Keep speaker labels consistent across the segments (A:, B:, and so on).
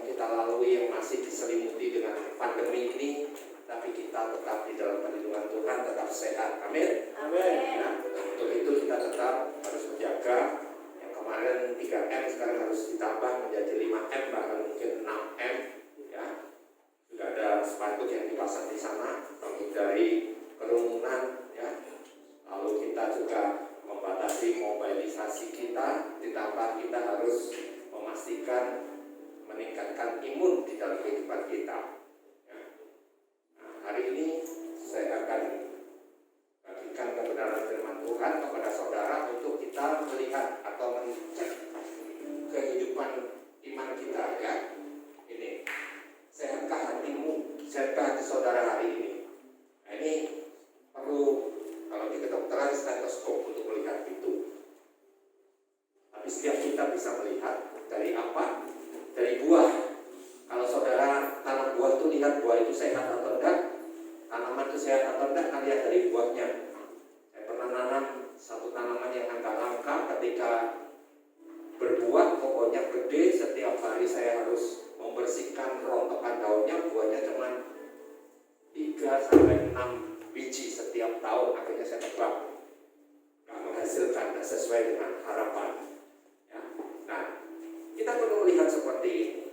A: kita lalui yang masih diselimuti dengan pandemi ini, tapi kita tetap di dalam perlindungan Tuhan, tetap sehat. Amin.
B: Amin.
A: Nah, untuk itu kita tetap harus menjaga. Yang kemarin 3M sekarang harus ditambah menjadi 5M, bahkan mungkin 6M. Ya, sudah ada spanduk yang dipasang di sana menghindari kerumunan. Ya, lalu kita juga membatasi mobilisasi kita, ditambah kita harus memastikan meningkatkan imun di dalam kehidupan kita. Ya. Nah, hari ini saya akan bagikan kebenaran firman Tuhan kepada saudara untuk kita melihat atau mengecek kehidupan iman kita. Ya, ini sehatkah hatimu, sehatkah hati saudara hari ini? Nah, ini perlu kalau di kedokteran stetoskop untuk melihat itu. Tapi setiap kita bisa melihat dari apa? Dari buah. Kalau saudara tanam buah itu lihat buah itu sehat atau enggak, tanaman itu sehat atau enggak, kan lihat dari buahnya. Saya pernah nanam satu tanaman yang agak langka, ketika berbuah pokoknya gede, setiap hari saya harus membersihkan rontokan daunnya, buahnya cuma 3-6 biji setiap tahun. Akhirnya saya tebak, nggak menghasilkan, nggak sesuai dengan harapan. Ya. Nah, kita perlu melihat seperti ini.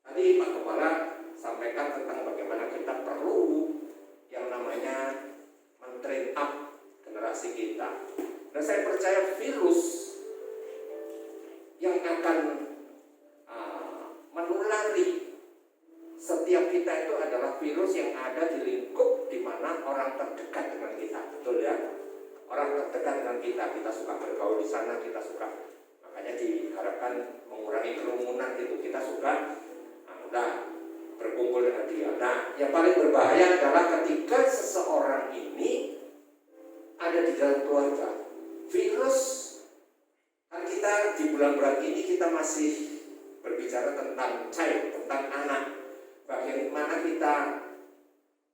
A: Tadi Pak Kepala sampaikan tentang bagaimana kita perlu yang namanya men-train up generasi kita. Dan saya percaya virus yang akan menulari setiap kita itu adalah virus yang ada di lingkup di mana orang terdekat dengan kita, betul ya? Orang terdekat dengan kita suka bergaul di sana, kita suka, makanya diharapkan mengurangi kerumunan itu, kita suka, udah berkumpul dengan dia. Nah, yang paling berbahaya adalah ketika seseorang ini ada di dalam keluarga. Virus, kan kita di bulan-bulan ini kita masih berbicara tentang child, tentang anak. Bagaimana kita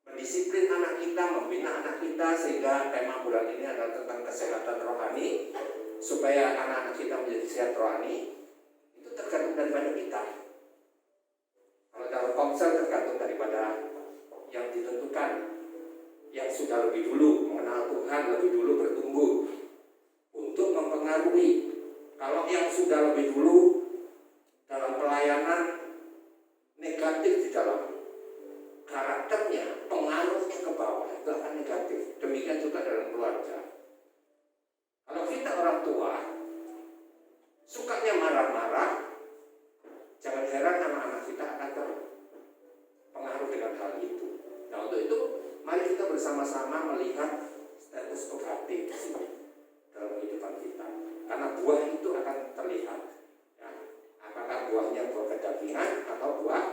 A: mendisiplin anak kita, membina anak kita, sehingga tema bulan ini adalah tentang kesehatan rohani, supaya anak-anak kita menjadi sehat rohani. Itu tergantung daripada kita. Kalau dalam komsel tergantung daripada yang ditentukan, yang sudah lebih dulu mengenal Tuhan, lebih dulu bertumbuh untuk mempengaruhi. Kalau yang sudah lebih dulu dalam pelayanan negatif di dalam karakternya, pengaruhnya ke bawah itu akan negatif. Demikian juga dalam keluarga. Kalau kita orang tua sukanya marah-marah, jangan heran anak-anak kita akan terpengaruh dengan hal itu. Nah, untuk itu mari kita bersama-sama melihat status hati di sini dalam kehidupan kita. Karena buah itu akan terlihat. Ya, apakah buahnya buah kedagingan atau buah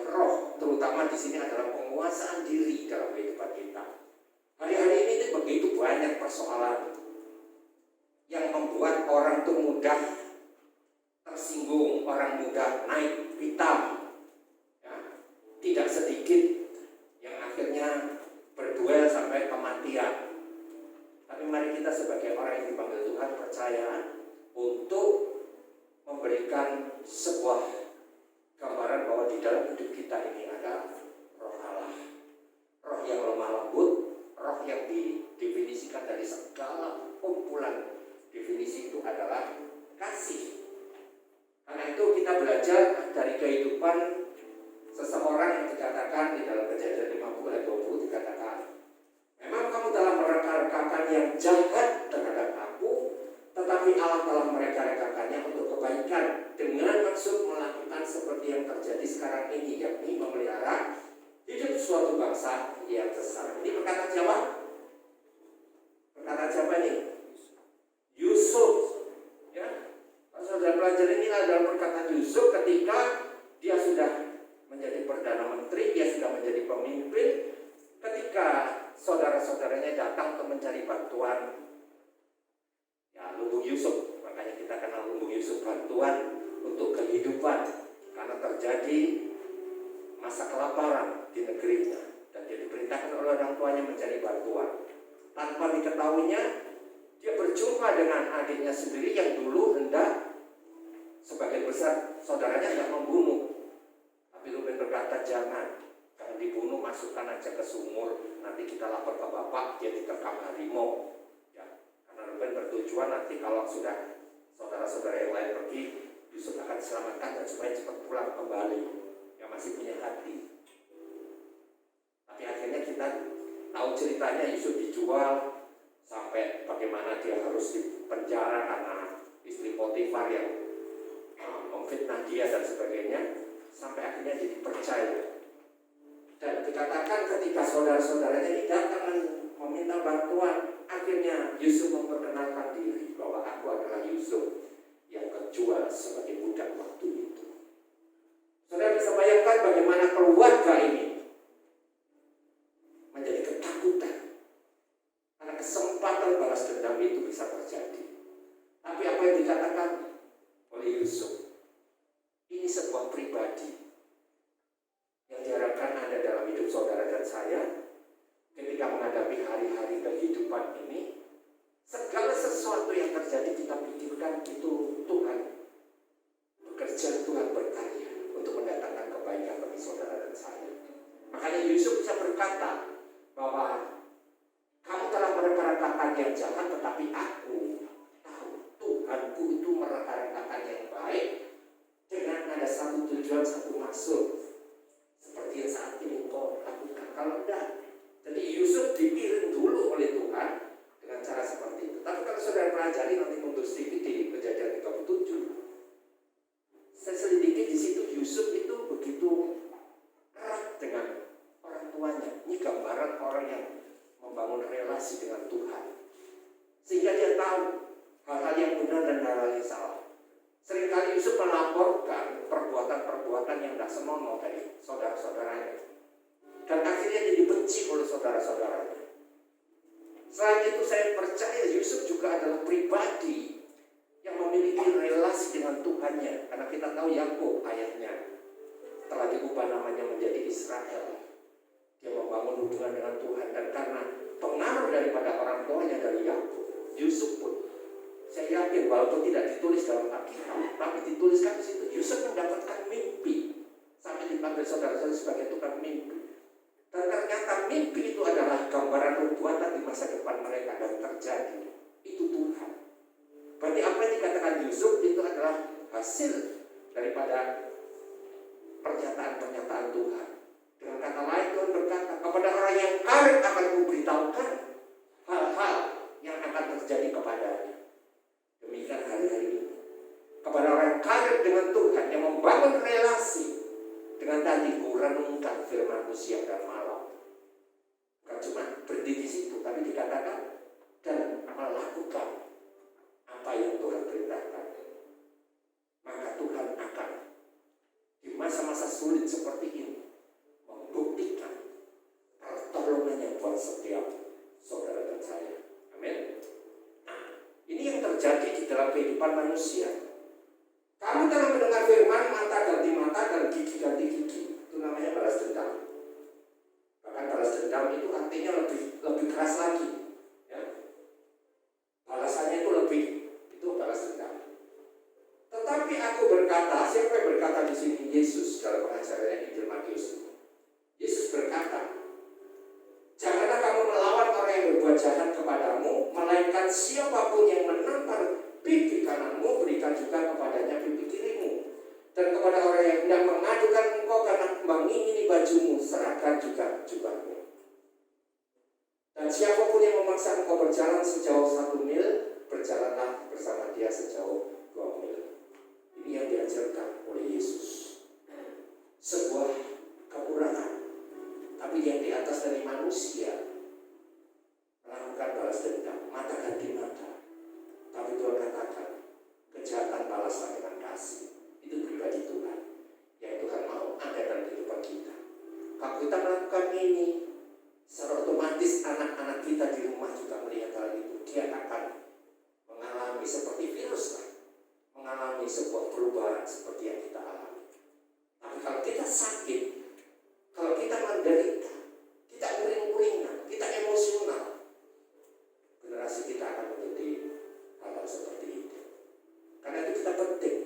A: roh. Terutama di sini adalah penguasaan diri dalam kehidupan kita. Hari-hari ini begitu banyak persoalan yang membuat orang itu mudah tersinggung, orang mudah naik pitam. Ya, tidak sedikit yang akhirnya berduel sampai kematian. Tapi mari kita sebagai orang yang dipanggil Tuhan percaya untuk memberikan sebuah gambaran bahwa di dalam hidup kita ini ada roh Allah, roh yang lemah lembut, roh yang didefinisikan dari segala kumpulan definisi itu adalah kasih. Karena itu kita belajar dari kehidupan seseorang yang dikatakan di dalam Kejadian 50 ayat 20 dikatakan, memang kamu telah mereka-rekakan yang jahat terhadap aku, tetapi Allah telah mereka-rekakannya untuk kebaikan dengan maksud melakukan seperti yang terjadi sekarang ini, yakni memelihara hidup suatu bangsa yang besar. Ini perkataan siapa? Perkataan siapa ini? Yusuf. Ya, saudara pelajari ini adalah perkataan Yusuf ketika dia sudah menjadi perdana menteri, dia sudah menjadi pemimpin. Ketika saudara-saudaranya datang untuk mencari bantuan, ya lumbung Yusuf, makanya kita kenal lumbung Yusuf, bantuan untuk kehidupan karena terjadi masa kelaparan di negerinya dan dia diperintahkan oleh orang tuanya mencari bantuan. Tanpa diketahuinya dia berjumpa dengan adiknya sendiri yang dulu hendak Sebagian besar saudaranya tidak membunuh, tapi Ruben berkata jangan dibunuh, masukkan aja ke sumur, nanti kita lapor ke bapak, dia diterkam harimau. Ya, karena Ruben bertujuan nanti kalau sudah saudara-saudara yang lain pergi, Yusuf akan diselamatkan dan supaya cepat pulang kembali, yang masih punya hati. Tapi akhirnya kita tahu ceritanya, Yusuf dijual sampai bagaimana dia harus dipenjara karena istri Potifar yang memfitnah dia dan sebagainya, sampai akhirnya dia dipercaya. Dan dikatakan ketika saudara-saudaranya ini datang meminta bantuan, akhirnya Yusuf memperkenalkan diri bahwa aku adalah Yusuf yang kejual sebagai budak waktu itu. Saudara bisa bayangkan bagaimana keluarga ini menjadi ketakutan karena kesempatan balas dendam itu bisa terjadi. Tapi apa yang dikatakan oleh Yusuf, ini sebuah pribadi yang diharapkan ada dalam hidup saudara dan saya ketika menghadapi hari-hari kehidupan ini. Segala sesuatu yang terjadi kita pikirkan itu Tuhan bekerja, Tuhan berkarya untuk mendatangkan kebaikan bagi saudara dan saya. Makanya Yusuf bisa berkata bahwa kamu telah merencanakan yang jahat, tetapi aku tahu Tuhanku itu merencanakan yang baik dengan ada satu tujuan, satu maksud, seperti yang saat ini kau lakukan. Kalau tidak, jadi Yusuf dipiring dulu oleh Tuhan dengan cara seperti itu. Tapi kalau saudara pelajari nanti mundur sedikit di Kejadian 37, saya selidiki di situ Yusuf itu begitu erat dengan orang tuanya. Ini gambaran orang yang membangun relasi dengan Tuhan, sehingga dia tahu hal-hal yang benar dan hal-hal yang salah. Seringkali Yusuf melaporkan perbuatan-perbuatan yang tidak senonoh dari saudara-saudaranya, dan akhirnya dia dibenci oleh saudara-saudaranya. Selain itu saya percaya Yusuf juga adalah pribadi yang memiliki relasi dengan Tuhannya, karena kita tahu Yakub ayahnya telah diubah namanya menjadi Israel. Dia membangun hubungan dengan Tuhan, dan karena pengaruh daripada orang tuanya dari Yakub, Yusuf pun, saya yakin walaupun tidak ditulis dalam Alkitab, tapi dituliskan di situ, Yusuf mendapatkan mimpi sampai dipanggil saudara-saudara sebagai tukang mimpi. Dan ternyata mimpi itu adalah gambaran nubuatan di masa depan mereka, dan terjadi. Itu Tuhan. Berarti apa yang dikatakan Yusuf itu adalah hasil daripada pernyataan-pernyataan Tuhan. Dengan kata lain, Tuhan berkata kepada orang yang karib akan kuberitahukan hal-hal yang akan terjadi kepadanya. Demikian hari-hari ini. Kepada orang yang karib dengan Tuhan, yang membangun relasi dengan tadi kurenungkan firman-Mu siang dan malam. Bukan cuma berhenti di situ, tapi dikatakan dan melakukan apa yang Tuhan perintahkan. Maka Tuhan akan di masa-masa sulit seperti ini membuktikan pertolongannya buat setiap saudara dan saya. Amin. Nah, ini yang terjadi di dalam kehidupan manusia. Kamu telah mendengar firman, mata ganti mata dan gigi ganti gigi. Itu namanya balas dendam. Bahkan balas dendam itu artinya lebih keras lagi. Ya. Balasannya itu lebih, itu balas dendam. Tetapi aku berkata, siapa yang berkata di sini? Yesus dalam pengajarannya Injil Matius. Yesus berkata, janganlah kamu melawan orang yang berbuat jahat kepadamu, melainkan siapapun yang menampar pipi kananmu, berikan juga kepadanya pipi kirimu. Dan kepada orang yang hendak mengadukan engkau karena mengingini bajumu, serahkan juga jubahmu. Dan siapapun yang memaksa engkau berjalan sejauh 1 mil, berjalanlah bersama dia sejauh 2 mil. Ini yang diajarkan oleh Yesus. Sebuah kekurangan, tapi yang di atas dari manusia melakukan balas dendam, mata ganti mata. Tapi Tuhan katakan, kejahatan balaslah dengan kasih. Itu pribadi Tuhan, yang Tuhan mau ada dalam kehidupan kita. Kalau kita melakukan ini, secara otomatis anak-anak kita di rumah juga melihat hal itu. Dia akan mengalami seperti virus lah, mengalami sebuah perubahan seperti yang kita alami. Tapi kalau kita sakit, kalau kita menderita, kita uring-uringan, kita emosional, generasi kita akan menjadi hal seperti itu. Karena itu kita penting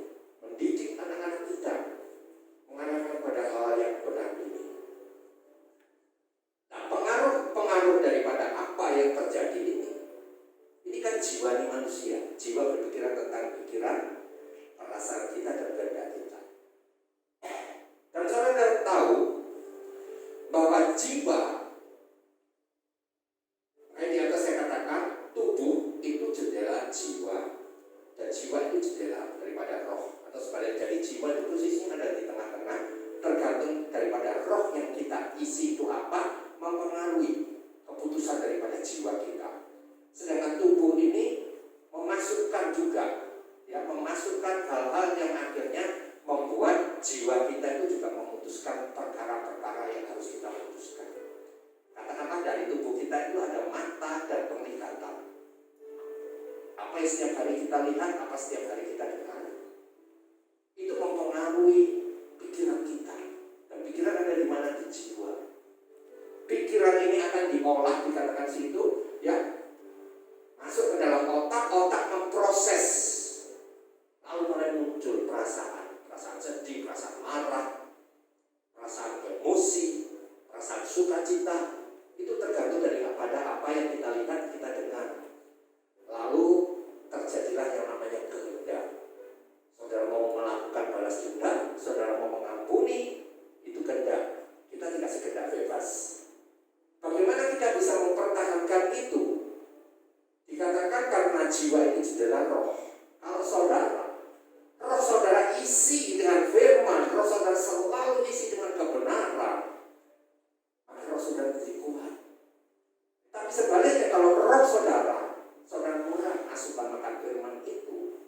A: jiwa itu posisinya ada di tengah-tengah, tergantung daripada roh yang kita isi itu apa, mempengaruhi keputusan daripada jiwa kita. Sedangkan tubuh ini memasukkan juga, ya, memasukkan hal-hal yang akhirnya membuat jiwa kita itu juga memutuskan perkara-perkara yang harus kita putuskan. Katakanlah dari tubuh kita itu ada mata dan penglihatan. Apa yang setiap hari kita lihat, apa setiap hari kita dengar, itu mempengaruhi pikiran kita. Dan pikiran ada di mana? Di jiwa. Pikiran ini akan diolah, dikatakan situ, ya, masuk ke dalam otak, otak memproses, lalu mulai muncul perasaan sedih, perasaan marah, perasaan emosi, perasaan sukacita. Itu tergantung dari pada apa yang kita lihat, kita dengar. Lalu terjadilah yang namanya kehendak. Saudara mau melakukan balas dendam, saudara mau mengampuni, itu kehendak. Kita dikasih kehendak bebas. Bagaimana kita bisa mempertahankan itu? Dikatakan karena jiwa itu jendela roh. Kalau roh saudara isi dengan firman, roh saudara selalu isi dengan kebenaran, maka roh saudara menjadi kuat. Tapi sebaliknya kalau roh saudara kurang asupan makan firman itu,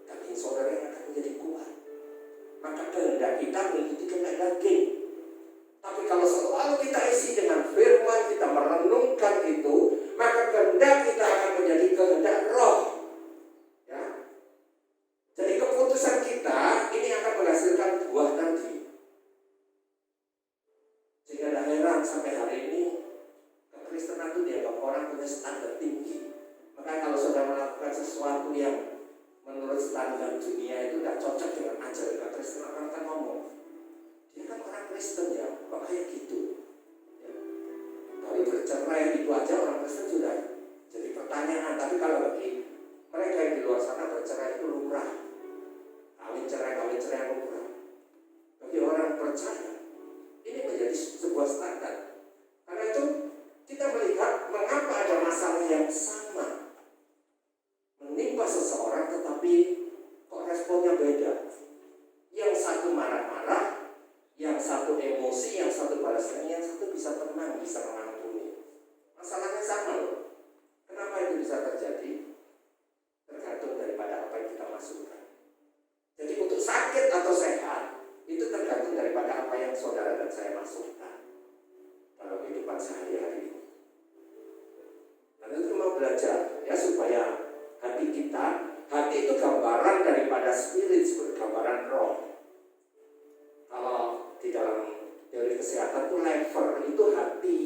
A: daging saudara yang akan menjadi kuat. Maka kehendak kita mengikuti kehendak daging. Tapi kalau selalu kita isi dengan firman, kita merenungkan itu, maka kehendak kita akan menjadi kehendak roh. Ya. Jadi keputusan kita ini akan menghasilkan buah nanti. Sehingga tidak heran sampai hari ini kekristenan itu dianggap orang punya standar tinggi. Maka kalau saudara melakukan sesuatu yang menurut standar dunia itu tidak cocok dengan ajaran kekristenan, orang akan ngomong, dia kan orang Kristen ya, kok kayak gitu ya. Dari bercerai itu aja orang Kristen sudah jadi pertanyaan. Tapi kalau bagi mereka yang di luar sana, bercerai itu lumrah, kawin cerai lumrah. Bagi orang percaya ini menjadi sebuah standar. Karena itu kita melihat mengapa ada masalah yang sama menimpa seseorang, tetapi kok responnya beda. Yang satu marah-marah, yang satu emosi, yang satu balas dendam, yang satu bisa tenang, bisa mengampuni. Masalahnya sama loh. Kenapa itu bisa terjadi? Tergantung daripada apa yang kita masukkan. Jadi untuk sakit atau sehat itu tergantung daripada apa yang saudara dan saya masukkan dalam kehidupan sehari-hari. Nah, itu mau belajar ya supaya hati itu gambaran daripada spirit, seperti gambaran roh. Kalau di dalam teori kesehatan itu lever, itu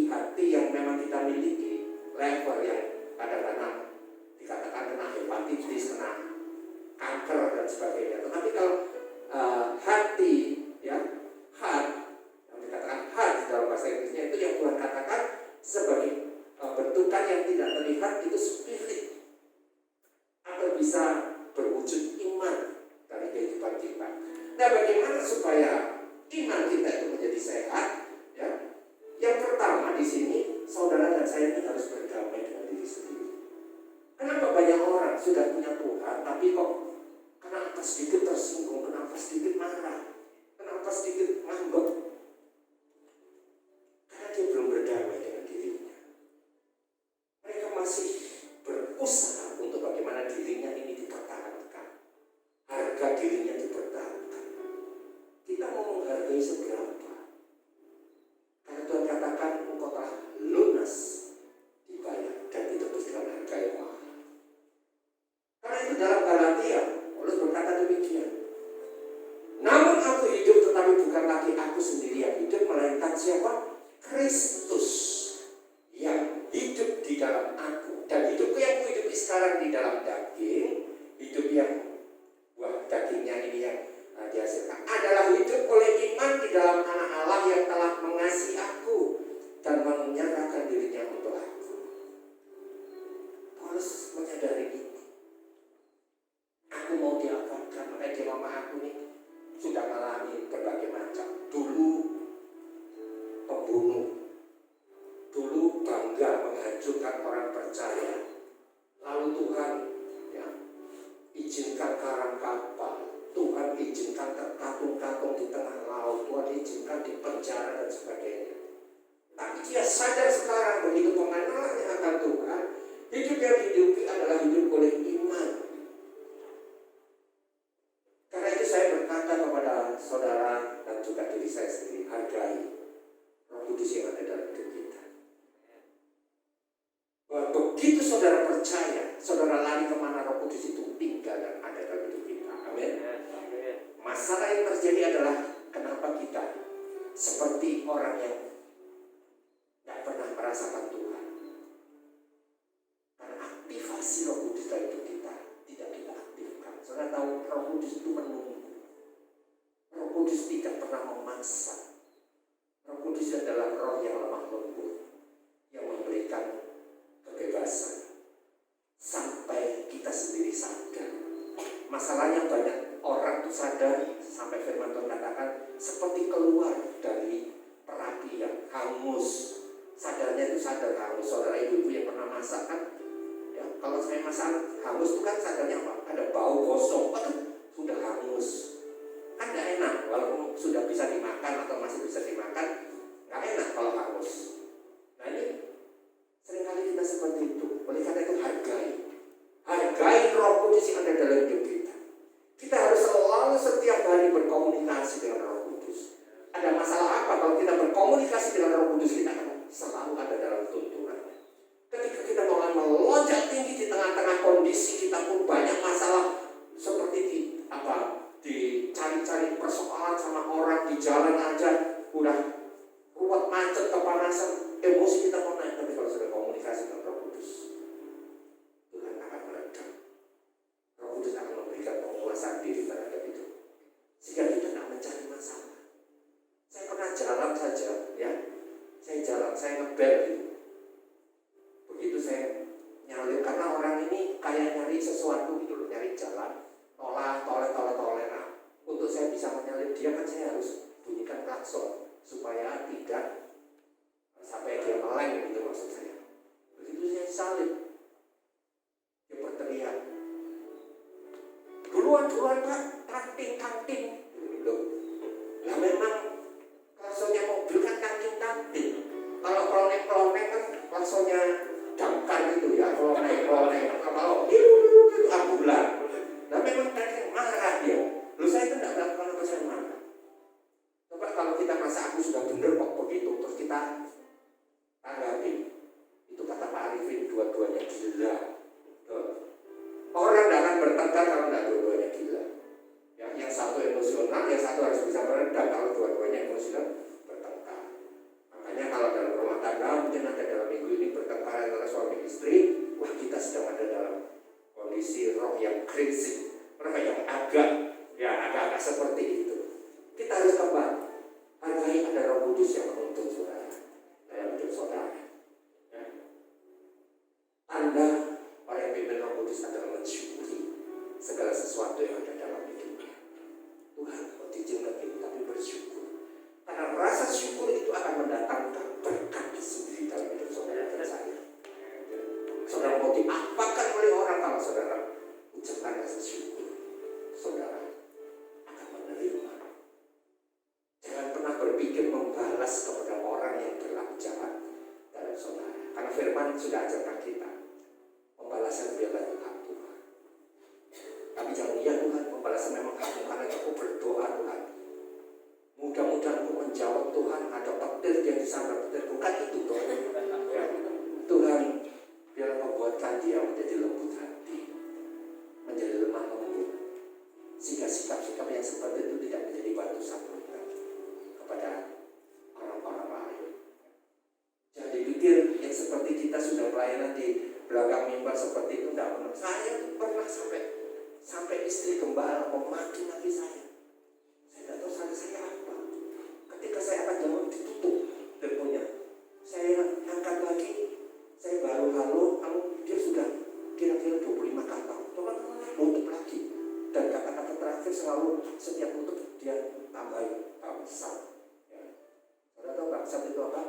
A: hati yang memang kita miliki, lever yang kadang-kadang dikatakan kena hepatitis, kena kanker dan sebagainya. Tetapi kalau hati, ya, heart, yang dikatakan heart di dalam bahasa Inggrisnya, itu yang Tuhan katakan sebagai bentukan yang tidak terlihat, itu spirit, atau bisa berwujud iman dari kehidupan kita. Nah, bagaimana supaya iman kita itu menjadi sehat? Ya, yang pertama di sini saudara dan saya ini harus berdamai dengan diri sendiri. Kenapa banyak orang sudah punya Tuhan, tapi kok kenapa sedikit tersinggung, kenapa sedikit marah, kenapa sedikit ngambek? Karena dia belum berdamai dengan dirinya. Mereka masih berusaha untuk bagaimana dirinya ini dipertahankan, harga dirinya dipertahankan. Kita mau menghargai seberapa? Karena Tuhan katakan engkau telah lunas dibayar dan ditebus dengan harga yang mahal. Karena itu dalam Galatia Paulus berkata demikian. Namun aku hidup, tetapi bukan lagi aku sendiri yang hidup, melainkan siapa? Kristus yang hidup di dalam aku. Dan hidupku yang kuhidupi sekarang di dalam daging, hidup yang buah dagingnya ini yang dihasilkan adalah hidup oleh iman di dalam anak Allah yang telah mengasihi aku dan menyerahkan dirinya untuk aku. Paulus menyadari ini. Aku mau diapakan, makanya dia mama aku nih sudah mengalami berbagai macam. Dulu pembunuh, Tuhan terkatung-katung di tengah laut, Tuhan izinkan di penjara dan sebagainya. Tapi dia sadar sekarang begitu pengenalannya akan Tuhan, hidup yang dihidupi adalah hidup oleh iman. Karena itu saya berkata kepada saudara dan juga diri saya sendiri, hargai Roh Kudus yang ada dalam hidup kita. Begitu saudara percaya, saudara lari kemana Roh Kudus itu tinggal dan ada dalam hidup kita. Amin. Masalah yang terjadi adalah kenapa kita seperti orang yang tidak pernah merasakan Tuhan. Karena aktivasi Roh Kudus dalam hidup kita tidak kita aktifkan. Saudara tahu Roh Kudus itu menunggu. Roh Kudus tidak pernah memaksa. Roh Kudus adalah roh yang lemah lembut, yang memberikan kebebasan sampai kita sendiri sadar. Masalahnya banyak orang tuh sadar sampai firman Tuhan katakan seperti keluar dari perapi yang hangus. Sadarnya itu sadar hangus. Saudara ibu-ibu yang pernah masak kan, ya, kalau saya masak hangus itu kan sadarnya apa? Ada bau gosong, sudah hangus. Kan gak enak, walaupun sudah bisa dimakan atau masih bisa dimakan, gak enak kalau hangus. Nah ini seringkali kita seperti itu. Oleh karena itu hargai Roh Kudus yang ada dalam hidup kita. Kita harus selalu setiap hari berkomunikasi dengan Roh Kudus. Ada masalah apa kalau kita berkomunikasi dengan Roh Kudus, kita akan selalu ada dalam tuntunan. Ketika kita mau melonjak tinggi di tengah-tengah kondisi kita pun banyak masalah, seperti dicari-cari persoalan sama orang di jalan aja udah ruwet, macet, kepanasan, emosi kita mau naik. Tapi kalau sudah komunikasi dengan Roh Kudus, Tuhan akan meredam. Roh Kudus akan memberikan penguasaan diri terhadap itu, sehingga kita tidak mencari masalah. Saya pernah jalan saja, ya, saya ngebel gitu. Begitu saya nyalip, karena orang ini kayak nyari sesuatu gitu loh, nyari jalan, toleh. Nah, untuk saya bisa menyalip dia kan saya harus bunyikan klakson supaya tidak sampai dia meleng gitu maksud saya. Begitu saya salib, dia berteriak, duluan Pak, kantin. Loh, lah memang klaksonnya mobil kan kantin. Kalau klonek kan klaksonnya damkar gitu ya, klonek. Kalau itu ambulan. Nah memang tadi marah dia. Loh saya itu tidak melakukan apa, saya marah. Coba kalau kita masa aku sudah benar kok begitu, terus kita tanggapi. Itu kata Pak Arifin, dua-duanya gila. Orang tidak akan bertengkar kalau tidak dua-duanya gila. Ya, yang satu emosional, yang satu harus bisa meredam. Kalau dua-duanya emosional bertengkar. Makanya kalau dalam rumah tangga mungkin ada dalam minggu ini bertengkar antara suami istri, wah kita sedang ada dalam kondisi roh yang krisis, roh yang agak seperti itu. Kita harus kembali hargai ada Roh Kudus yang menuntun saudara dalam hidup saudara. Ya. Anda orang yang pimpin Roh Kudus adalah mensyukuri segala sesuatu yang ada dalam hidupnya. Tuhan mau diizinkan ini, tapi bersyukur. Karena rasa syukur itu akan mendatangkan berkat sendiri dalam hidup saudara dan saya. Saudara mau diapakan oleh orang kalau saudara ucapkan rasa syukur, saudara akan menerima. Jangan pernah berpikir membalas kepada orang yang berlaku jahat dalam saudara. Karena firman sudah ajarkan kita, pembalasan biarlah itu hak Tuhan. Tapi jangan, ya Tuhan, pembalasan memang hak Tuhan, karena aku berdoa Tuhan. Mudah-mudahan aku menjawab Tuhan, ada petir yang disandar petir. Bukan itu Tuhan. Ya, Tuhan, biar kau buatkan dia menjadi lembut hati, menjadi lemah lembut, sehingga sikap-sikap yang seperti itu tidak menjadi batu sandungan kepada orang-orang lain. Jangan dipikir yang seperti kita sudah pelayanan di belakang mimbar seperti itu tidak benar. Saya pernah sampai istri gembala memaki-maki saya. Saya tidak tahu salah saya apa. Ketika saya akan jawab ditutup teleponnya. Saya angkat lagi, saya baru halo, dia sudah kira-kira 25 kata. Coba tutup lagi. Dan kata-kata terakhir selalu setiap tutup dia tambahin bangsat. Ya. Saudara tahu bangsat itu apa?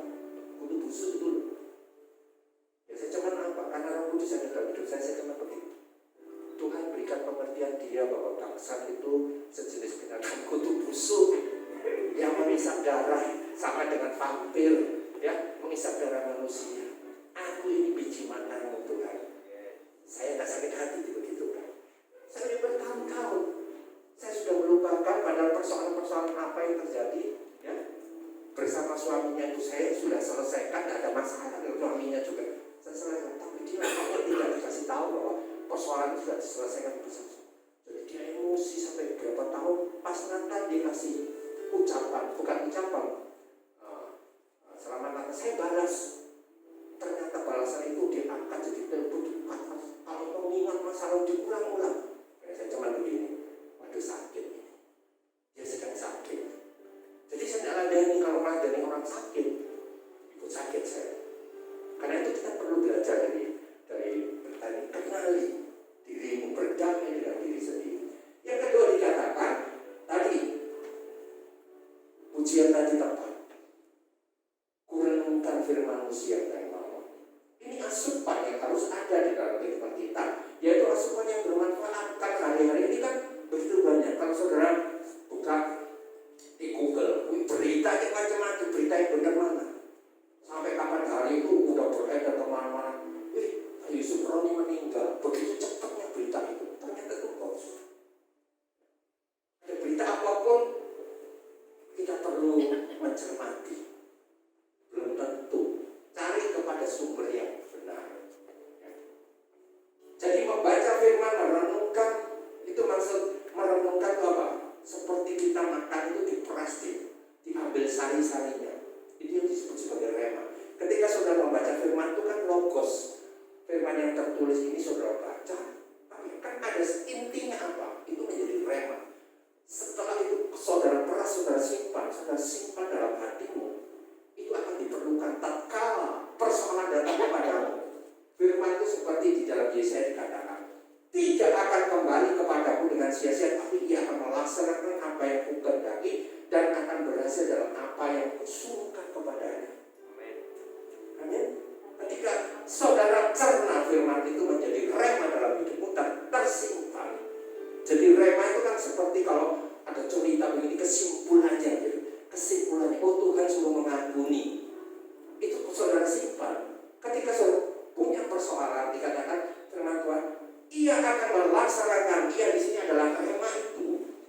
A: Kudu busuk itu. Ya saya cuman apa? Karena Roh Kudus ada dalam hidup saya cuman begitu. Tuhan berikan pengertian dia bahwa bangsa itu sejenis binatang kutu busuk yang mengisap darah sama dengan vampir, ya, mengisap darah manusia. Aku ini biji matamu Tuhan. Saya tidak sakit hati begitu kan. Saya sudah bertahun-tahun saya sudah melupakan padahal persoalan-persoalan apa yang terjadi, ya, bersama suaminya itu saya sudah selesaikan, tidak ada masalah dengan suaminya juga. Saya selesaikan, tapi dia tidak dikasih tahu bahwa persoalan sudah diselesaikan bersama. Jadi dia emosi sampai berapa tahun. Pas Natal dia kasih ucapan, bukan ucapan. Selamat Natal, saya balas. Ternyata balasan itu diangkat jadi berbuat. Kalau mengingat masalah diulang-ulang. Saya cuma begini, waduh sakit ini. Dia sedang sakit. Jadi saya tidak ladani kalau meladani orang sakit, ikut sakit saya. Karena itu kita perlu belajar dari bertani, kenali dirimu, berdamai dengan diri sendiri. Yang kedua dikatakan tadi, pujian tadi tepat. Kurenungkan firman-Mu siang dan malam. Ini asupan yang harus ada di dalam kehidupan kita, yaitu asupan yang bermanfaat. Kan hari-hari ini kan begitu banyak. Kalau saudara buka di Google, berita yang macam-macam, berita yang benar mana? Sampai kapan hari itu udah beredar kemana-mana. Yusuf Roni meninggal. Begitu cepatnya berita itu. Ternyata itu hoax. Ada berita apapun, kita perlu mencermati. Belum tentu. Cari kepada sumber yang benar. Jadi membaca firman, merenungkan, itu maksud merenungkan apa? Seperti kita makan itu diperas, diambil sari-sarinya. Itu yang disebut sebagai rema. Ketika saudara membaca firman itu kan logos. Firman yang tertulis ini saudara baca, tapi kan ada intinya apa? Itu menjadi rema. Setelah itu saudara peras, saudara simpan dalam hatimu. Itu akan diperlukan tatkala persoalan datang kepadamu. Firman itu seperti di dalam Yesaya dikatakan, tidak akan kembali kepadamu dengan sia-sia, tapi ia akan melaksanakan apa yang kukehendaki dan akan berhasil dalam apa yang kusuruhkan kepadanya. Amin. Ketika saudara cerna firman itu menjadi rema dalam hidupmu dan tersimpan. Jadi rema itu kan seperti kalau ada cerita begini, kesimpulannya gitu. Kesimpulannya, oh Tuhan suruh mengampuni. Itu saudara simpan. Ketika saudara punya persoalan, dikatakan firman Tuhan, ia akan melaksanakan, ia di sini adalah rema itu,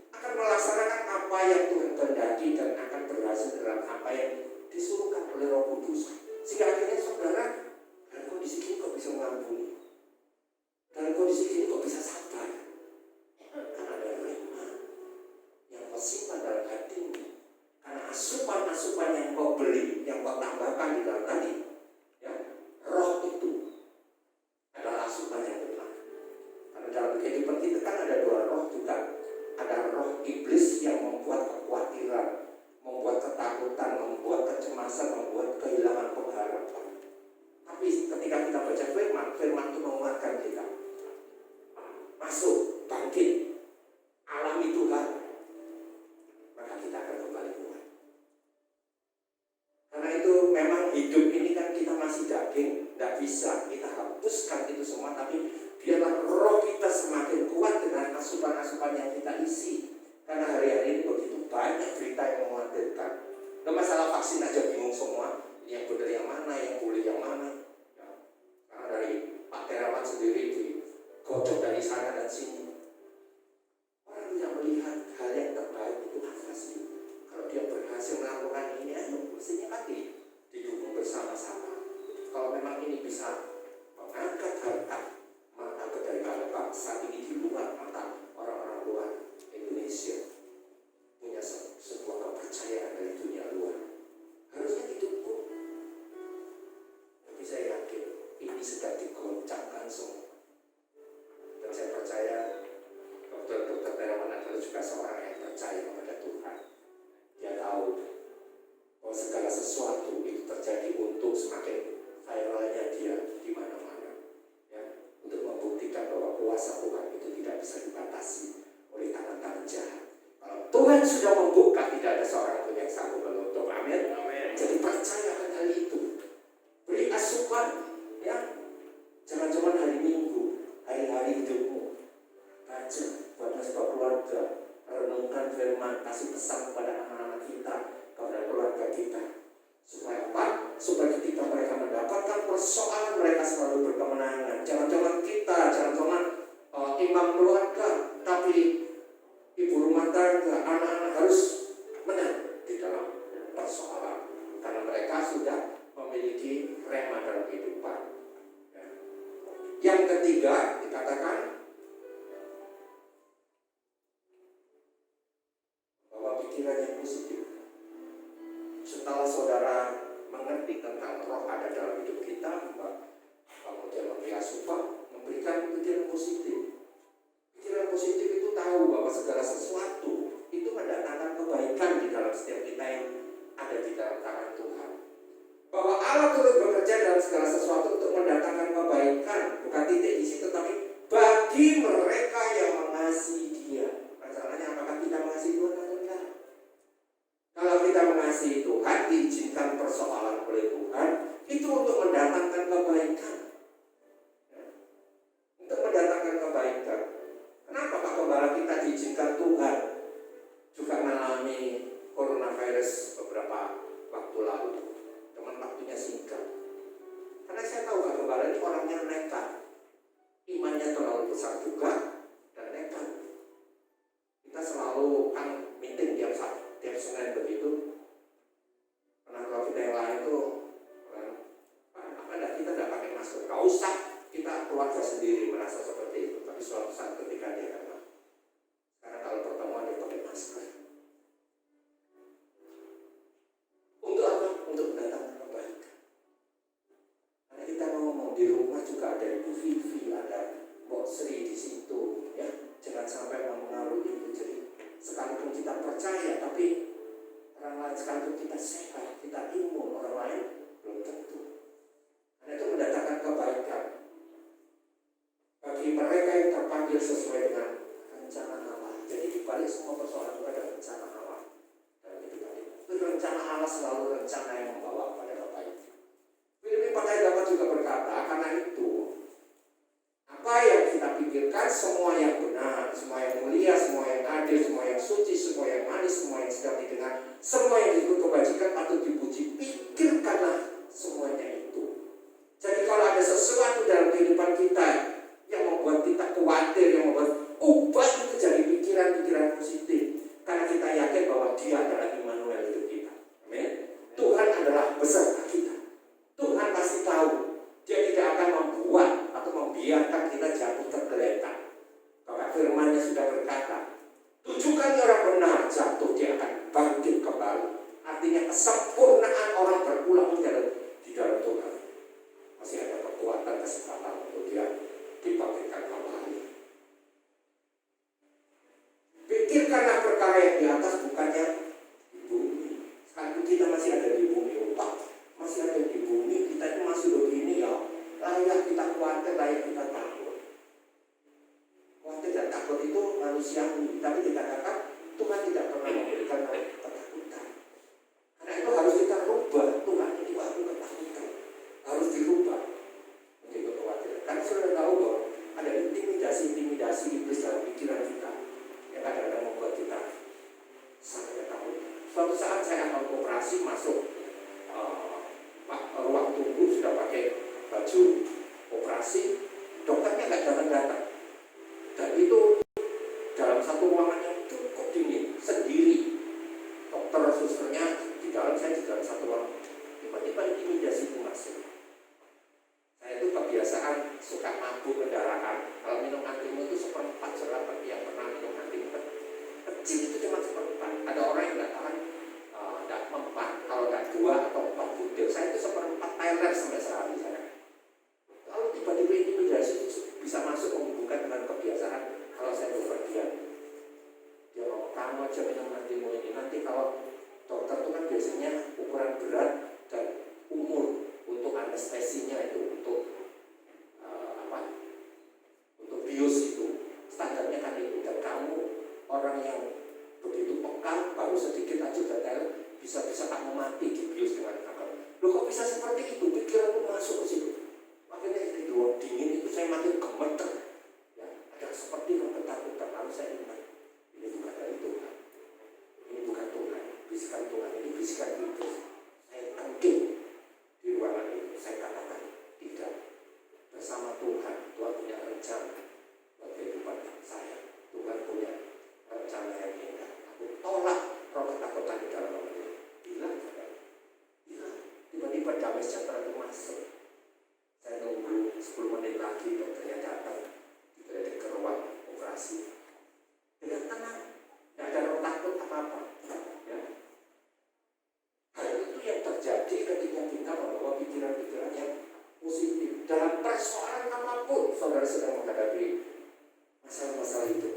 A: akan melaksanakan apa yang Tuhan kehendaki dan akan berhasil dalam apa yang disuruhkan oleh Roh Kudus. Sehingga akhirnya saudara dalam kondisi ini kok bisa mengampuni, dalam kondisi ini kok bisa sabar, karena ada rema yang kau simpan dalam hatimu, karena asupan-asupan yang kau beli, yang kau tambahkan di dalam tadi, ya, roh itu adalah asupan yang benar. Karena dalam kehidupan kita kan ada dua roh juga. Ada roh iblis yang membuat kekhawatiran, membuat ketakutan, membuat kecemasan, membuat kehilangan pengharapan. Tapi ketika kita baca firman itu menguatkan kita. Masuk, bangkit, alami Tuhan, maka kita akan kembali kuat. Karena itu memang hidup ini kan kita masih daging, tidak bisa kita hapuskan itu semua, tapi biarlah roh kita semakin kuat dengan asupan-asupan yang kita isi. Karena hari-hari ini begitu banyak berita yang mengkhawatirkan. Nah, masalah vaksin aja bingung semua, yang benar yang mana, yang boleh yang mana. Ya. Karena dari Pak Terawan sendiri digodok dari sana dan sini. Orang tidak melihat hal yang terbaik itu apa sih? Kalau dia berhasil melakukan ini, ayo mestinya lagi didukung bersama-sama. Kalau memang ini bisa mengangkat harkat martabat dari bangsa ini di luar mata orang-orang luar Indonesia, punya sebuah kepercayaan dari dunia luar, harusnya didukung. Tapi saya yakin ini sedang digoncangkan semua. Dan saya percaya Dr. Terawan adalah juga seorang yang percaya kepada Tuhan. Dia tahu bahwa segala sesuatu itu terjadi untuk semakin viralnya dia di mana-mana, ya, untuk membuktikan bahwa kuasa Tuhan itu tidak bisa dibatasi oleh tangan-tangan jahat. Kalau Tuhan sudah membuka, tidak ada seorang pun yang sanggup menutup. Amin. Jadi percayakan hal itu. Beri asupan, ya. Jangan cuma hari Minggu, hari-hari hidupmu. remaja, buat sebuah keluarga, renungkan firman, kasih pesan kepada anak-anak kita, kepada keluarga kita. Supaya apa? Supaya ketika mereka mendapatkan persoalan, mereka selalu berkemenangan. Jangan-jangan kita, jangan-jangan imam keluarga, tapi ibu rumah tangga, anak-anak harus menang di dalam persoalan. Karena mereka sudah memiliki rema dalam kehidupan. Yang ketiga dikatakan bahwa pikiran yang positif. Setelah saudara mengerti tentang roh ada dalam hidup kita, kemudian membiasukan, memberikan pikiran positif. Pikiran positif itu tahu bahwa segala sesuatu itu mendatangkan kebaikan di dalam setiap kita yang ada di dalam tangan Tuhan. Bahwa Allah turut bekerja dalam segala sesuatu untuk mendatangkan kebaikan, bukan titik di situ, tapi bagi mereka yang mengasihi Dia. Masalahnya apakah kita mengasihi Tuhan atau tidak? Kalau kita mengasihi Tuhan, diizinkan persoalan oleh Tuhan, itu untuk mendatangkan kebaikan. Untuk mendatangkan kebaikan. Kenapa Pak Gembala kita diizinkan Tuhan juga mengalami coronavirus beberapa waktu lalu? Teman waktunya singkat. Karena saya tahu Pak Gembala ini orangnya nekat. Imannya terlalu besar juga dan nekat. Kita selalu kan meeting tiap Senin begitu. Karena kalau kita yang lain tuh kita tidak pakai masker. Gak usah, kita keluarga sendiri merasa seperti itu. Tapi suatu saat ketika dia kena. Karena kalau pertemuan dia pakai masker. Untuk apa? Untuk mendatangkan kebaikan. Karena kita ngomong di rumah juga ada Ibu Vivi, ada Mbok Sri di situ, ya. Jangan sampai mempengaruhi itu. Jadi sekalipun kita percaya, tapi orang lain sekalipun kita sehat, kita imun, orang lain belum tentu. Karena itu mendatangkan kebaikan bagi mereka yang terpanggil sesuai dengan rencana Allah. Jadi dibalik semua persoalan itu ada rencana Allah. Dan itu rencana Allah selalu rencana yang membawa kepada kebaikan. Filipi 4 ayat 8 juga berkata, karena itu apa yang kita pikirkan, semua yang benar, semua yang mulia, semua yang adil, semua yang suci, semua yang manis, semua yang sedap didengar, semua yang disebut kebajikan patut dipuji, pikirkanlah semuanya itu. Jadi kalau ada sesuatu dalam kehidupan kita yang membuat kita khawatir, yang membuat ubah itu jadi pikiran-pikiran positif. Karena kita yakin bahwa Dia adalah Immanuel hidup kita. Amin. Tuhan adalah beserta kita. Tuhan pasti tahu. Dia tidak akan membuat atau membiarkan kita jatuh tergeletak. Karena firman-Nya sudah berkata, 7 kali orang benar jatuh, Dia akan bangkit kembali. Artinya kesempurnaan orang berulang di dalam Tuhan. Masih ada kekuatan, kesempatan untuk dia dibangkitkan kembali. Pikirkanlah perkara yang di atas, bukannya di bumi. Sekarang kita masih ada di bumi, Pak. Masih ada di bumi, kita itu masih begini ya. Layak kita khawatir, layak kita takut. Khawatir dan takut itu manusiawi, tapi dikatakan Tuhan tidak pernah memberikan ketakutan. Karena itu harus kita rubah. Tuhan ini aku ketakutan, harus dirubah menjadi kekhawatiran. Karena sudah tahu bahwa ada intimidasi iblis dalam pikiran kita yang kadang-kadang membuat kita sangat takut. Suatu saat saya akan operasi, masuk ruang tunggu, sudah pakai baju operasi, dokternya nggak datang-datang. Dan itu dalam satu ruangan yang cukup dingin, sendiri. Dokter susternya di dalam, saya di dalam satu ruangan. Tiba-tiba intimidasi itu masuk. Saya itu kebiasaan suka mabuk kendaraan. Kalau minum antimu itu 1/4 surat, bagi yang pernah minum antimu kecil itu cuma 1/4. Ada orang yang nggak tahan, nggak mempan. Kalau nggak 2 atau 4 butir, saya itu 1/4 Thailand sampai sehari saya. Lalu tiba-tiba intimidasi itu bisa masuk menghubungkan dengan kebiasaan. Kalau saya bepergian, dia ngomong, kamu aja minum antimu ini. Nanti kalau dokter itu kan biasanya ukuran berat dan umur untuk anestesinya itu, untuk untuk bius itu standarnya kan itu. Dan kamu orang yang begitu peka, baru sedikit aja detail, bisa-bisa kamu mati di bius dengan kanker. Loh kok bisa seperti itu? Pikiranku masuk ke situ. Makanya di ruang dingin itu saya makin gemeter. Ya, ada seperti ketakutan. saya ingat, ini bukan dari Tuhan, ini bukan Tuhan, bisikan Tuhan, ini bisikan iblis. Saya tangkap di ruangan itu, saya katakan tidak. Bersama Tuhan, Tuhan punya rencana buat kehidupan saya. Tuhan punya rencana yang indah. Aku tolak roh ketakutan di dalam hati. Hilang, hilang. Tiba-tiba damai sejahtera itu masuk. Saya nunggu 10 menit lagi, dokternya datang, ke ruang operasi. Dengan tenang, tidak ada roh takut apa-apa. Ya. Hal itu yang terjadi ketika kita membawa pikiran-pikiran yang positif. Dalam persoalan apapun, saudara sedang menghadapi masalah-masalah itu,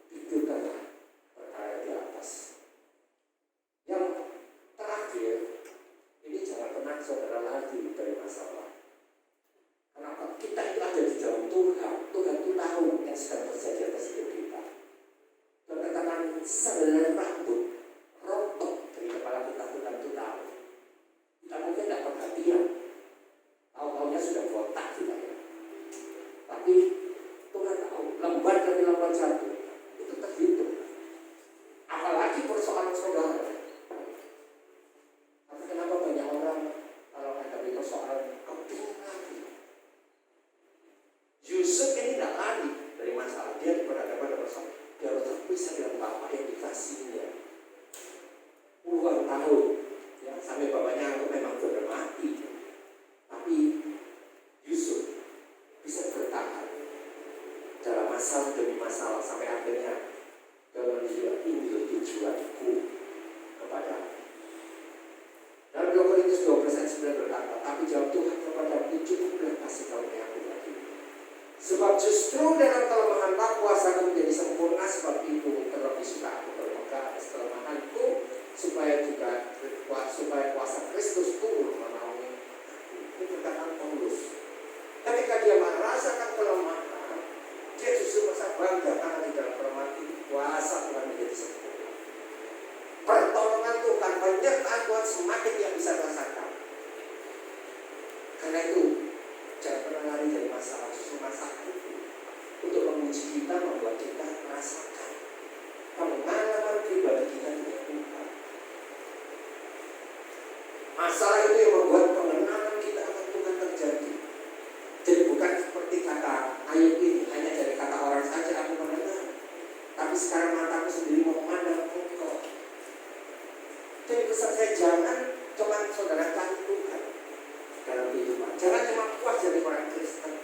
A: pikirkanlah perkara di atas. Yang terakhir, ini jangan pernah saudara lari dari masalah. Karena kita itu ada di dalam Tuhan. Tuhan itu tahu yang sedang terjadi atas hidup kita. Dan katakan sehelai rambut rontok dari kepala kita, Tuhan itu tahu. Kita mungkin tidak perhatian. Tahu-taunya sudah botak kita ya. Tapi Tuhan tahu, lembar demi lembar jatuh itu terhitung. Apalagi persoalan saudara. Tapi kenapa banyak orang kalau menghadapi persoalan kebingungan lagi? Yusuf ini tidak lari dari masalah, dia berhadapan dengan persoalan. Dia harus terpisah dengan bapak yang dikasihnya puluhan tahun, ya, sampai bapaknya aku memang sudah mati. Tapi Yusuf bisa bertahan dalam masalah demi masalah sampai akhirnya dia menunjukkan ini tujuanku kepada. Dalam 2 Korintus 12 ayat 9 berkata, tapi jawab Tuhan kepada cukuplah kasih karunia-Ku lagi. Sebab justru dalam kelemahan kuasaku menjadi sempurna, sebab itu terlebih suka aku bermegah atas kelemahanku, supaya kuasa Kristus turun menaungi aku. Itu perkataan Paulus. Ketika dia merasakan kelemahan, dia justru merasa bangga karena di dalam kelemahan itu kuasa Tuhan menjadi sempurna. Pertolongan Tuhan, penyertaan Tuhan semakin dia bisa rasakan. Karena itu jangan pernah lari dari masalah, justru masalah itu untuk menguji kita, membuat kita merasakan pengalaman pribadi kita dengan Tuhan. Masalah itu yang membuat pengenalan kita akan Tuhan terjadi. Jadi bukan seperti kata Ayub ini, hanya dari kata orang saja aku mendengar, tapi sekarang mataku sendiri memandang Engkau. Jadi pesan saya, jangan cuma saudara cari Tuhan dalam kehidupan. Jangan cuma puas jadi orang Kristen,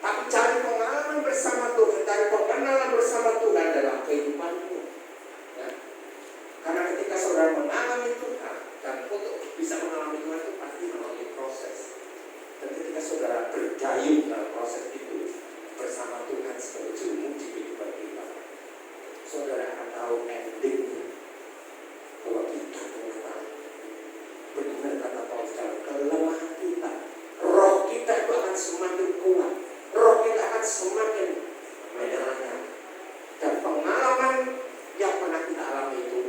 A: tapi cari pengalaman bersama Tuhan, cari pengenalan bersama Tuhan dalam kehidupanmu. Ya. Karena ketika saudara mengalami Tuhan, dan untuk bisa mengalami Tuhan itu pasti melalui proses. Dan ketika saudara berdayung dalam proses itu bersama Tuhan sebagai juru di kehidupan kita, saudara akan tahu endingnya bahwa kita mengenal. Benar kata Paulus, dalam kelemahan kita, roh kita itu akan semakin kuat, roh kita akan semakin menyerahkan. Dan pengalaman yang pernah kita alami itu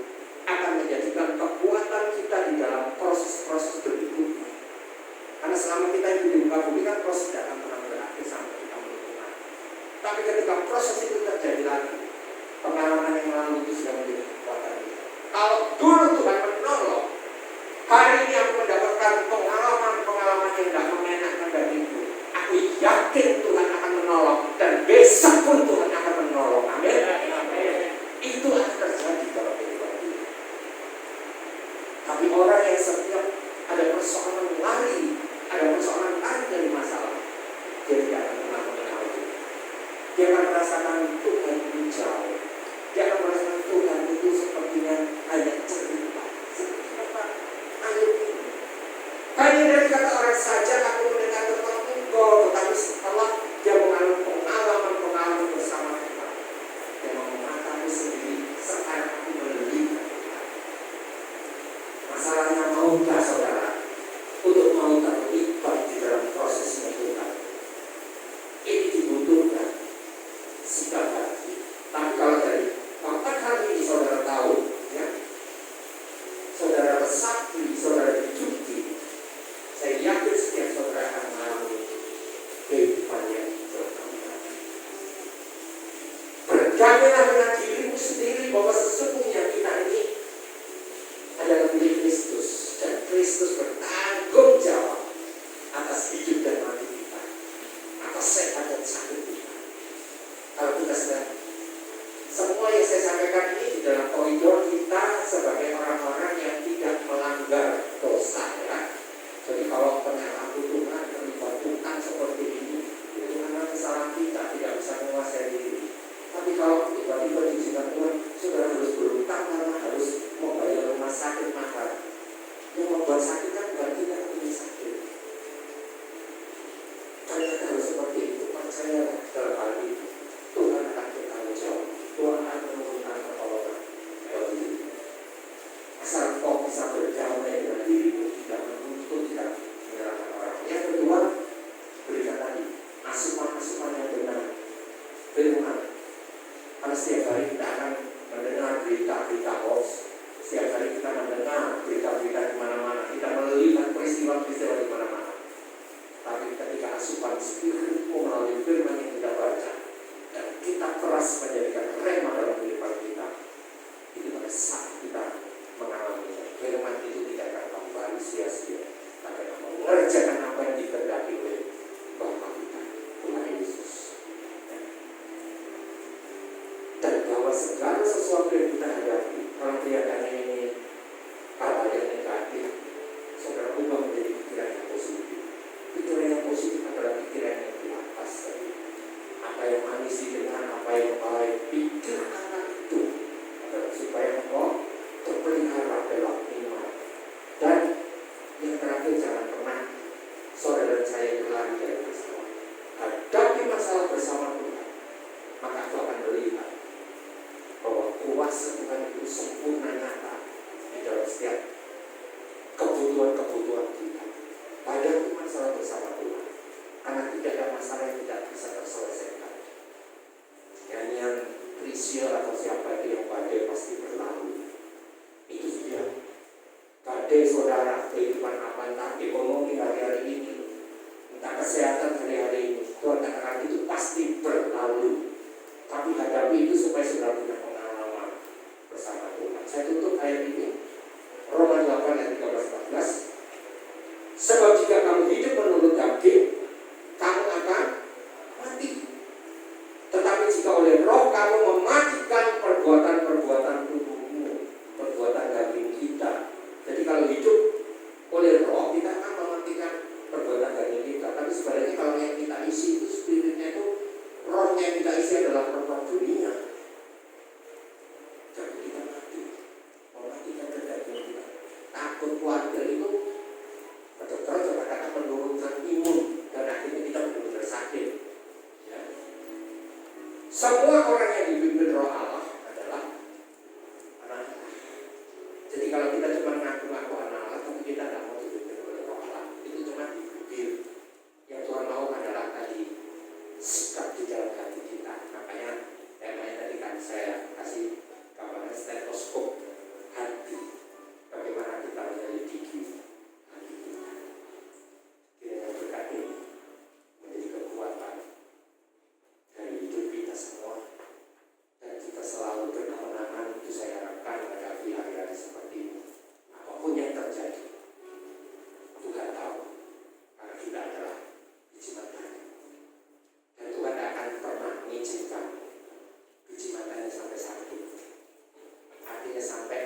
A: akan menjadikan kekuatan kita di dalam proses-proses berikutnya. Karena selama kita hidup di muka bumi kan proses tidak akan pernah berakhir sampai kita menemukan. Tapi ketika proses itu terjadi lagi, pengalaman yang lalu itu sudah menjadi kekuatan kita. Kalau dulu Tuhan menolong, hari ini aku mendapatkan pengalaman Tuhan Spirit-Mu melalui firman yang kita baca, dan kita keras menjadikan rema dalam kehidupan kita, itu pada saat kita mengalami firman itu tidak akan kembali sia-sia, tapi akan mengerjakan apa yang dikehendaki oleh Bapa kita, Tuhan Yesus. Dan bahwa segala sesuatu yang kita hadapi, kalau kelihatannya ini hal yang negatif, saudara ubah menjadi pikiran yang positif. Pikiran yang positif adalah pikiran yang di atas tadi. Apa yang manis dengan apa yang baik, pikirkanlah itu adalah supaya engkau terpelihara dalam iman. Dan yang terakhir, jangan pernah saudara dan saya berlari dari masalah. Hadapi masalah bersama Tuhan, maka engkau akan melihat bahwa kuasa Tuhan itu sempurna nyata di dalam setiap kebutuhan kita. Hadapi masalah bersama Tuhan, karena tidak ada masalah yang tidak bisa terselesaikan. Nyanyian Priscil atau siapa itu yang badai pasti berlalu, itu sudah badai saudara, kehidupan apa, entah ekonomi hari-hari ini, entah kesehatan hari-hari ini, Tuhan katakan itu pasti berlalu. Tapi hadapi itu supaya saudara punya pengalaman bersama Tuhan. Saya tutup ayat ini, Roma 8 ayat 13-14. Sebab jika kamu hidup menurut daging, kamu akan mati. Tetapi jika oleh Roh kamu mematikan perbuatan-perbuatan tubuhmu, perbuatan daging kita. Jadi kalau hidup oleh Roh, kita akan mematikan perbuatan daging kita. Tapi sebenarnya kalau yang kita isi itu spiritnya itu, rohnya yang kita isi adalah perbuatan dunia. Jadi kita mati, mematikan daging kita. Takut keluarga itu betul-betul akan menurunkan imun, dan akhirnya kita benar-benar sakit. Ya. Semua orang yang dipimpin Roh Allah adalah anak Allah. Jadi kalau kita cuma ngaku-ngaku anak Allah, tapi kita tidak mau dipimpin oleh Roh Allah, itu cuma di bibir. Yang Tuhan mau adalah tadi sikap di dalam hati kita. Makanya temanya tadi kan saya kasih gambaran stetoskop hati. Bagaimana kita menyelidiki hati kita. Kiranya berkat ini menjadi kekuatan dari hidup kita semua, dan kita selalu berkemenangan. Itu saya harapkan menghadapi hari-hari seperti ini. Apapun yang terjadi, Tuhan tahu, karena kita adalah biji matanya. Dan Tuhan tidak akan pernah mengizinkan biji matanya sampai sakit, artinya sampai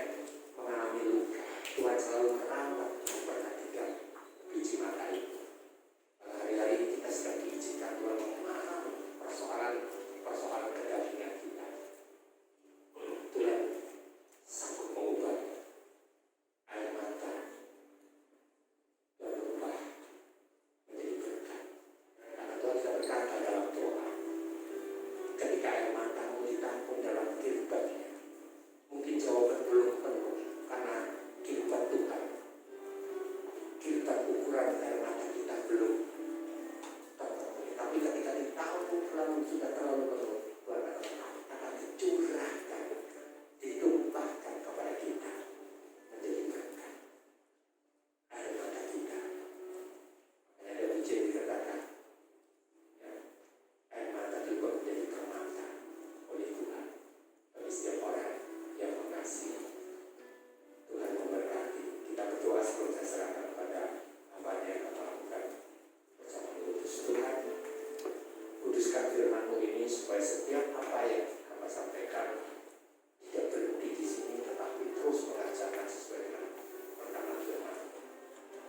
A: mengalami luka. Tuhan selalu merawat, memperhatikan biji mata itu. Hari-hari ini kita sedang diizinkan Tuhan mengenal persoalan kedagingan kita. Tuhan sanggup mengubah air mata dan berubah menjadi berkat. Karena Tuhan sudah berkata dalam doa, ketika air matamu ditampung dalam kirbatnya, mungkin jawaban belum penuh karena kirbat Tuhan, kirbat ukuran air mata kita belum terpenuhi. Tapi ketika ditampung sudah terlalu penuh, Tuhan akan dicurahkan, ditumpahkan kepada kita menjadi berkat air mata kita. Makanya ada ujian dikatakan, ya, air mata juga menjadi permata oleh Tuhan bagi setiap orang yang mengasihi. Tuhan memberkati. Kita berdoa sebelum saya serahkan kepada hamba-Nya yang akan melakukan bersama mengutus. Tuhan, kuduskan firman-Mu ini supaya setiap apa yang hamba sampaikan tidak berhenti di sini, tetapi terus mengajarkan sesuai dengan perkataan firman.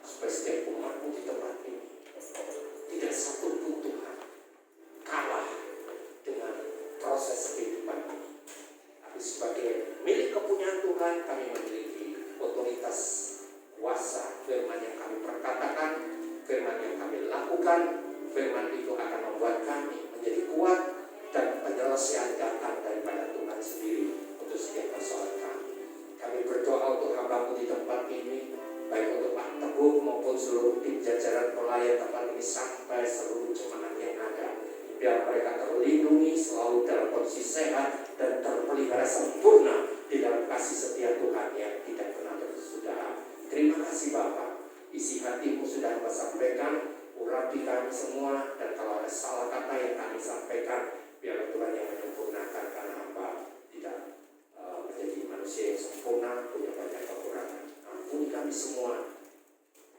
A: Supaya setiap umat-Mu di tempat ini tidak satu pun Tuhan kalah dengan proses kehidupan ini. Tapi sebagai milik kepunyaan Tuhan, kami memiliki otoritas kuasa. Firman yang kami perkatakan, firman yang kami lakukan, firman itu akan membuat kami menjadi kuat, dan penyelesaian datang daripada Tuhan sendiri untuk setiap persoalan kami. Kami berdoa untuk hamba-Mu di tempat ini, baik untuk Pak Teguh maupun seluruh tim jajaran pelayan tempat ini sampai seluruh jemaat yang ada. Biar mereka terlindungi selalu dalam kondisi sehat dan terpelihara sempurna di dalam kasih setia Tuhan yang tidak pernah bersudahan. Terima kasih Bapa, isi hati-Mu sudah Hamba sampaikan, urapi kami semua, dan kalau ada salah kata yang kami sampaikan, biar Tuhan yang menyempurnakan, karena hamba tidak menjadi manusia yang sempurna, punya banyak kekurangan. Ampuni kami semua,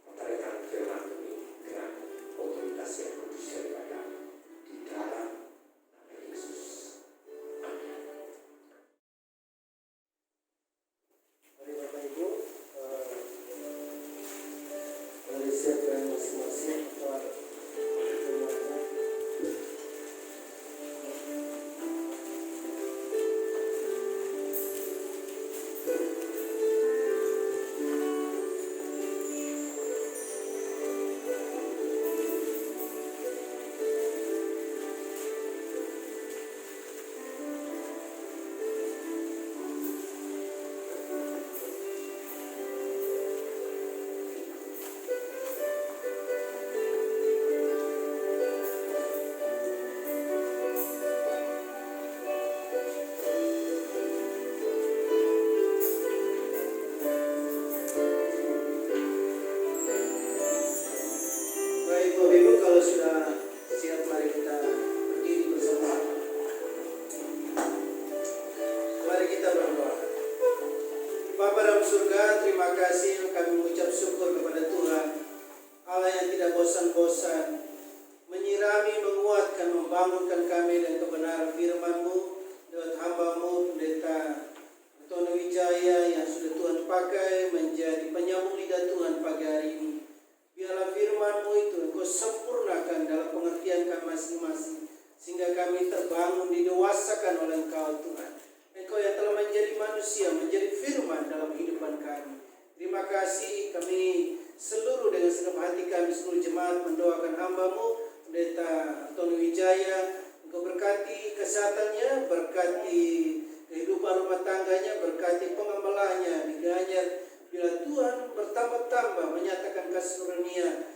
A: menteraikan firman ini dengan otoritas yang kudus daripada di dalam nama Yesus. Amin.
B: Mari Bapak Ibu, mari siapkan masing-masing Pak semuanya. Baik Bapak Ibu, kalau sudah siap mari kita berdiri bersama. Mari kita berdoa. Bapa dalam surga, terima kasih kami mengucap syukur kepada Tuhan Allah yang tidak bosan-bosan menyirami, menguatkan, membangunkan kami dengan kebenaran firman-Mu lewat hamba-Mu Pendeta Antonio Wijaya yang sudah Tuhan pakai menjadi penyambung lidah Tuhan pagi hari ini. Biarlah firman-Mu itu Engkau sempurnakan dalam pengertian kami masing-masing, sehingga kami terbangun, didewasakan oleh Engkau Tuhan. Engkau yang telah menjadi manusia, menjadi firman dalam kehidupan kami. Terima kasih, kami seluruh dengan segenap hati kami, seluruh jemaat mendoakan hamba-Mu Pendeta Antonio Wijaya. Engkau berkati kesehatannya, berkati kehidupan rumah tangganya, berkati pengamalahnya di Gianyar. Bila Tuhan bertambah-tambah menyatakan kasih karunia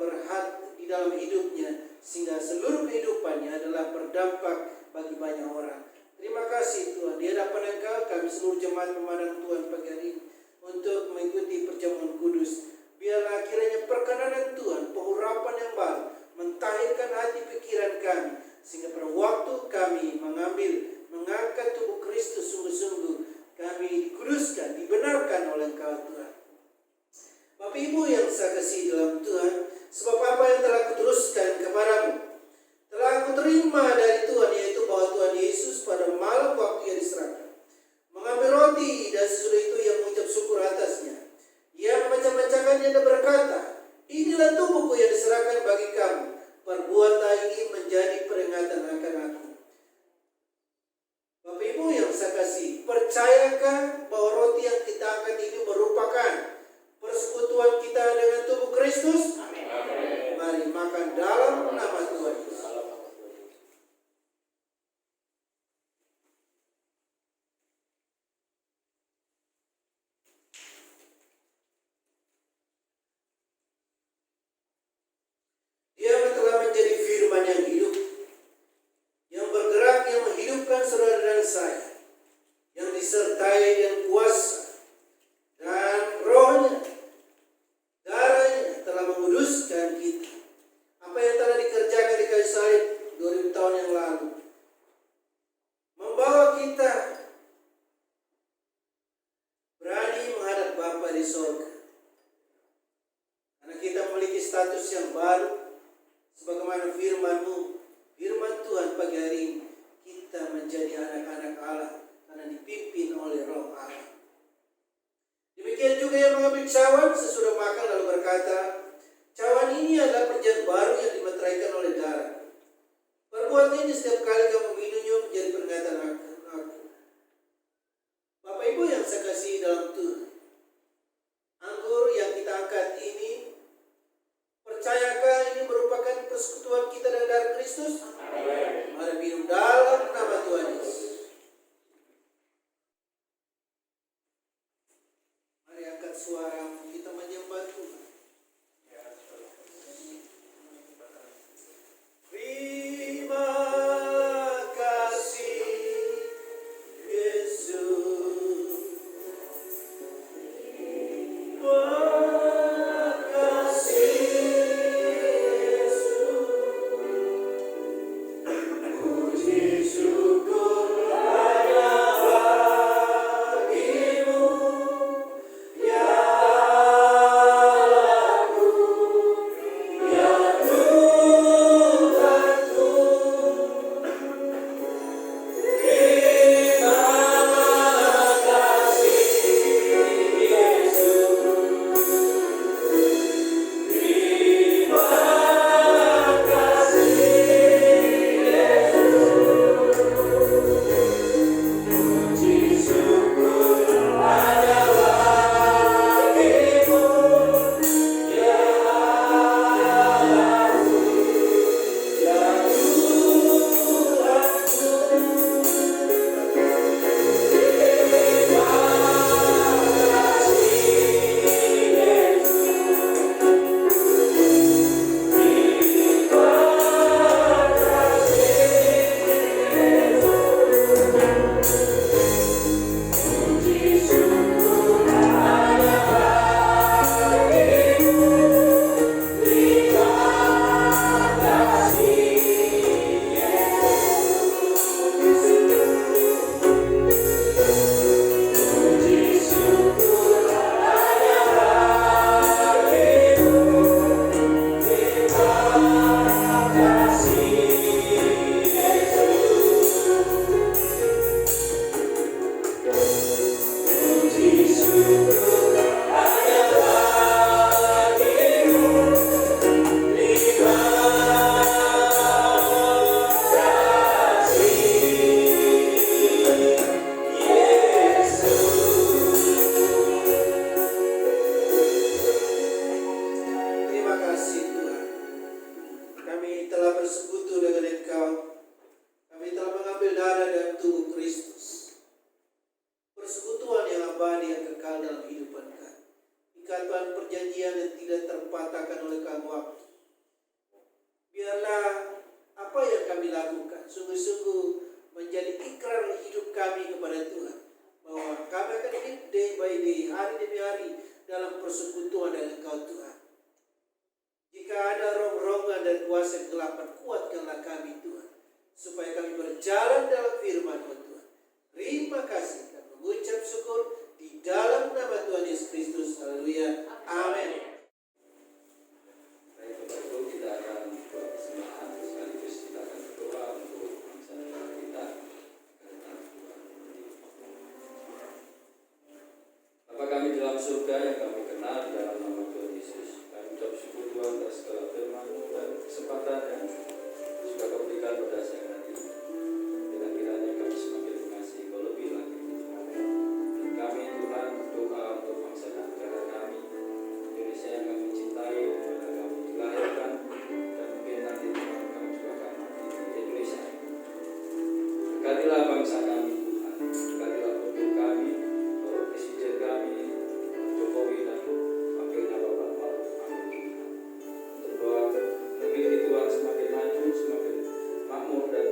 B: berhak di dalam hidupnya, sehingga seluruh kehidupannya adalah berdampak bagi banyak orang. Terima kasih Tuhan, di hadapan Engkau kami seluruh jemaat memandang Tuhan pagi hari ini untuk mengikuti perjamuan kudus. Biarlah kiranya perkenanan Tuhan, pengurapan yang baru mentahirkan hati pikiran kami, sehingga pada waktu kami mengangkat tubuh Kristus sungguh-sungguh, kami dikuduskan, dibenarkan oleh Engkau Tuhan. Bapak Ibu yang saya kasih dalam Tuhan, sebab apa yang telah kuteruskan kepadamu telah aku terima dari Tuhan, yaitu bahwa Tuhan Yesus pada malam waktu yang diserahkan mengambil roti, dan sesudah itu ia mengucap syukur atasnya. Ia memecah-mecahkannya dan berkata, inilah tubuhku yang diserahkan bagi kamu, perbuatlah ini menjadi peringatan akan aku. Bapak Ibu yang saya kasih, percayakah bahwa roti yang kita angkat ini merupakan persekutuan kita dengan tubuh Kristus? Amin. Mari makan dalam nama Tuhan Yesus. Dia telah menjadi firman yang hidup, yang bergerak, yang menghidupkan saudara dan saya, yang disertai dengan kuasa dan rohnya, darahnya telah menguduskan kita. Apa yang telah dikerjakan di kayu salib 2000 tahun yang lalu membawa kita berani menghadap Bapa di sorga, karena kita memiliki status yang baru. Sebagaimana firman-Mu, firman Tuhan pagi hari ini, kita menjadi anak-anak Allah karena dipimpin oleh Roh Allah. Demikian juga yang mengambil cawan sesudah makan lalu berkata, cawan ini adalah perjanjian baru yang dimeteraikan oleh darah. Perbuat ini setiap kali kamu minumnya menjadi peringatan aku. Bapak Ibu yang saya kasih dalam Tuhan, anggur yang kita angkat ini, percayakah ini merupakan persekutuan kita dengan darah Kristus? Amin. Mari minum dalam nama Tuhan Yesus. Mari angkat suara kita menyembah Tuhan. Terima kasih Yesus. Terima kasih abadi yang kekal dalam kehidupan kami. Ikatan perjanjian yang tidak terpatahkan oleh kami waktu. Biarlah apa yang kami lakukan sungguh-sungguh menjadi ikrar hidup kami kepada Tuhan, bahwa kami akan hidup day by day, hari demi hari dalam persekutuan dengan Engkau Tuhan. Jika ada rongrongan dan kuasa kegelapan, kuatkanlah kami Tuhan, supaya kami berjalan dalam firman-Mu Tuhan. Terima kasih, kami mengucap syukur di dalam nama Tuhan Yesus Kristus. Haleluya. Amin.
C: Baik, Bapak Ibu, kita akan buat persembahan sekaligus kita akan berdoa untuk bangsa negara kita. Bapa kami dalam surga yang kami kenal di dalam nama Tuhan Yesus, kami ucap syukur Tuhan atas segala firman-Mu dan kesempatan yang sudah Kau berikan pada siang hari ini. Dengan kiranya kami semakin mengasihi Kau lebih lagi. Dan kami Tuhan berdoa untuk bangsa dan negara kami, Indonesia yang kami cintai, pada kami dilahirkan, dan mungkin nanti Tuhan kami juga akan mati di Indonesia. Berkatilah bangsa kami Tuhan, berkatilah pemimpin kami, Bapak Presiden kami, Pak Jokowi dan wakilnya Bapak Maruf Amin Tuhan. Untuk doa negeri ini Tuhan semakin maju, semakin makmur dan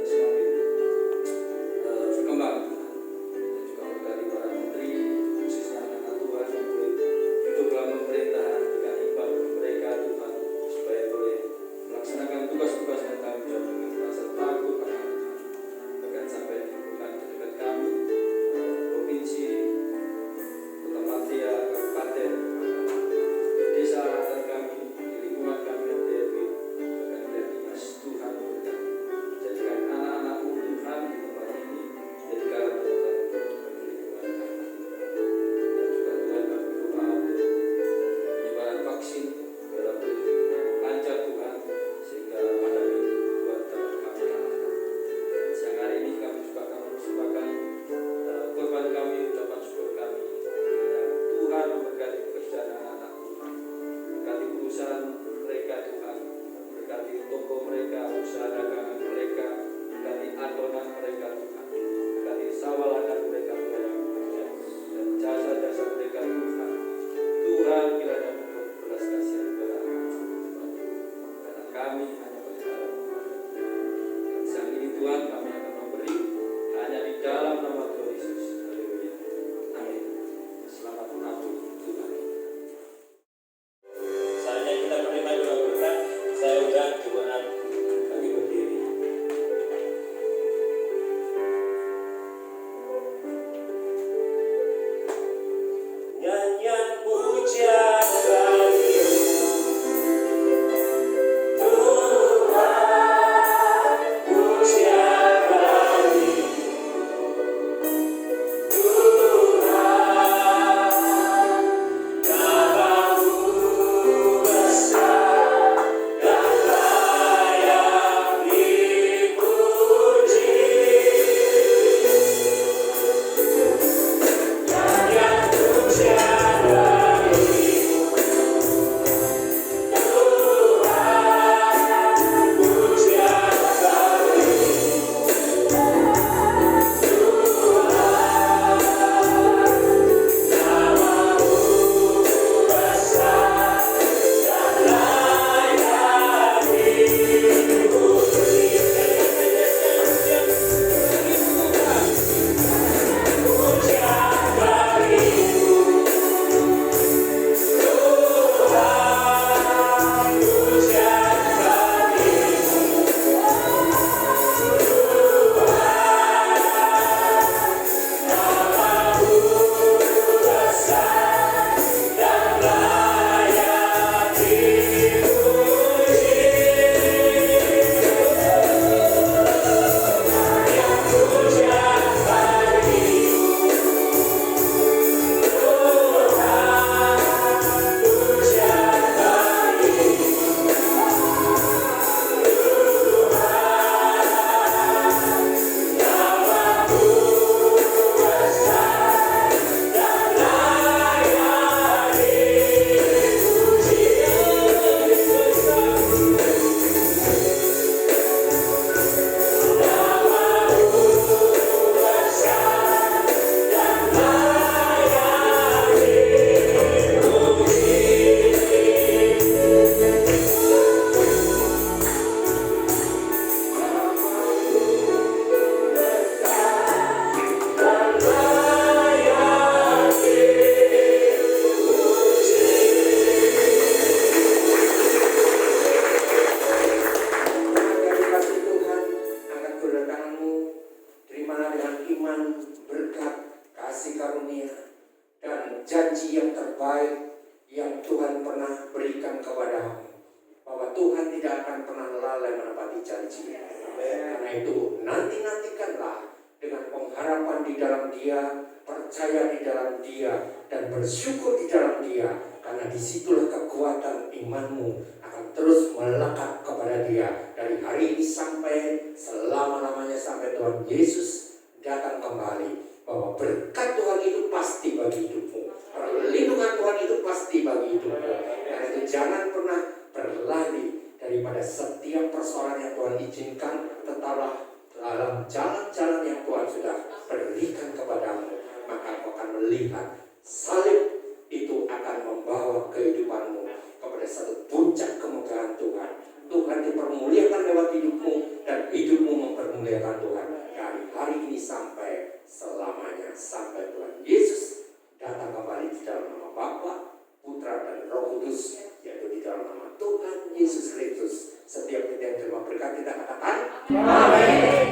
A: dengan janji yang terbaik yang Tuhan pernah berikan kepadamu, bahwa Tuhan tidak akan pernah lalai menepati janji. Karena itu nantikanlah dengan pengharapan di dalam Dia, percaya di dalam Dia, dan bersyukur di dalam Dia, karena disitulah kekuatan imanmu akan terus melekat kepada Dia dari hari ini sampai selama-lamanya, sampai Tuhan Yesus datang kembali. Bahwa berkat Tuhan itu pasti bagi hidupmu, perlindungan Tuhan itu pasti bagi hidupmu. Karena itu jangan pernah berlari daripada setiap persoalan yang Tuhan izinkan. Tetaplah dalam jalan-jalan yang Tuhan sudah berikan kepadamu, maka kau akan melihat salib itu akan membawa kehidupanmu kepada satu puncak kemegahan Tuhan. Tuhan dipermuliakan lewat hidupmu, dan hidupmu mempermuliakan Tuhan dari hari ini sampai selamanya, sampai Tuhan Yesus datang kembali di dalam nama Bapa, Putra, dan Roh Kudus, yaitu di dalam nama Tuhan Yesus Kristus. Setiap kita yang terima berkat, kita katakan amin.